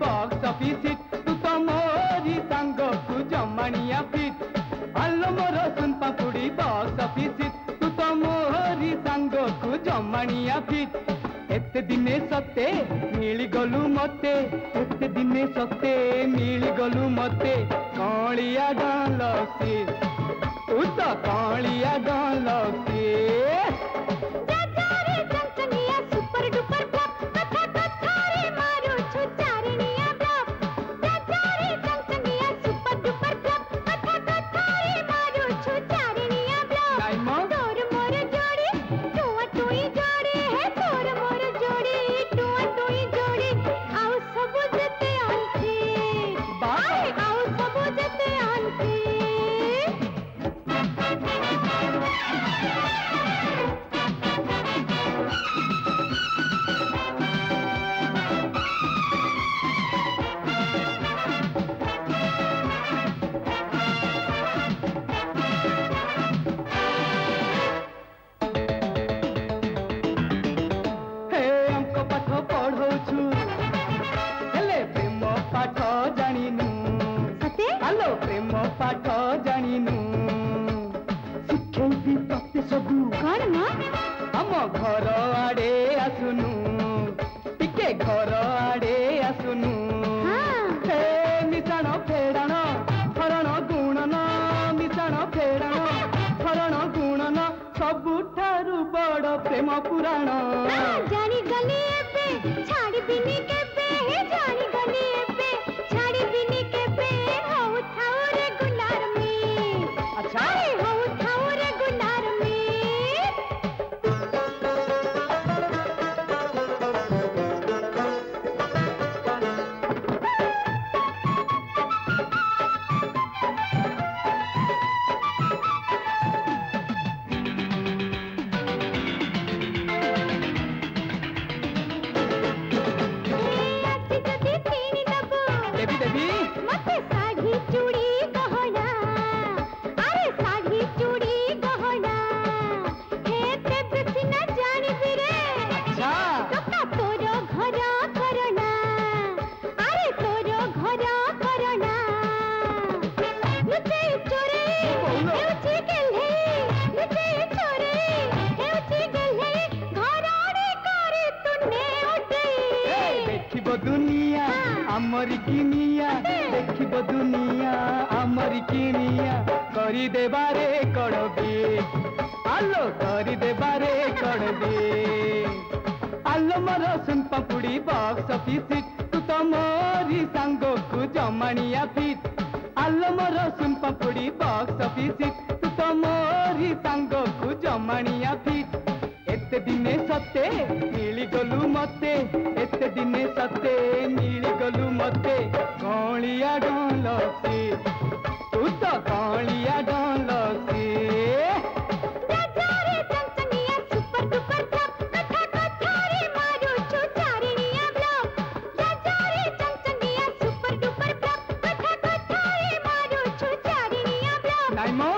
box office तू तो मोरी सांग तू जमानिया फिट आलो मोर सुन पापुड़ी बॉक्स ऑफिस तू तो मोरी सांग तू जमानिया फिट एते दिने सते मिली गलु मते एते दिने सते मिली गलु मते कालिया डालसी तू तो कालिया डालसी पाठ जानिनु हेलो प्रेम पाठ जानिनु शिखेबी तते सबु कौन ना हम घर आड़े आसुनु टिके घर आड़े आसुनु हे मिशाण फेड़ाण हरण गुणन मिशाण फेड़ाण हरण गुणन सबुठारु बड़ प्रेम पुराण जानी गली एबे छाड़ी बिनी केबे जानी गली एबे छाड़ी बिनी केबे हौ थाउ रे गुलार में अच्छा हौ थाउ रे गुलार में मते साड़ी चूड़ी गहना अरे साड़ी चूड़ी गहना हे तेबे सिना जानी बिरे अच्छा कपा तोरो घर करना अरे तोरो घर करना लुचे चोरे हेउची गेले लुचे चोरे हेउची गेले घर आड़े करे तुने उठे देखिबो दुनिया आमरी किनिया देखिबो दुनिया आमरी किनिया करी देबारे कड़बी आलो करी देबारे कड़बी आलो मोर सुन पापुड़ी बॉक्स ऑफिस तू तो मोरी सांग को जमानिया फिट आलो मोर सुन पापुड़ी बॉक्स ऑफिस तू तो मोरी सांग को जमानिया फिट एते दिने सते मिली गलु मते एते दिने सते मिली गलु मते कालिया डालसी तू तो कालिया डालसी राजारे चंचनिया सुपर डुपर टॉप कथा कथा रे मारू छु चारिणिया ब्लॉक राजारे चंचनिया सुपर डुपर टॉप कथा कथा रे मारू छु चारिणिया ब्लॉक नाइमो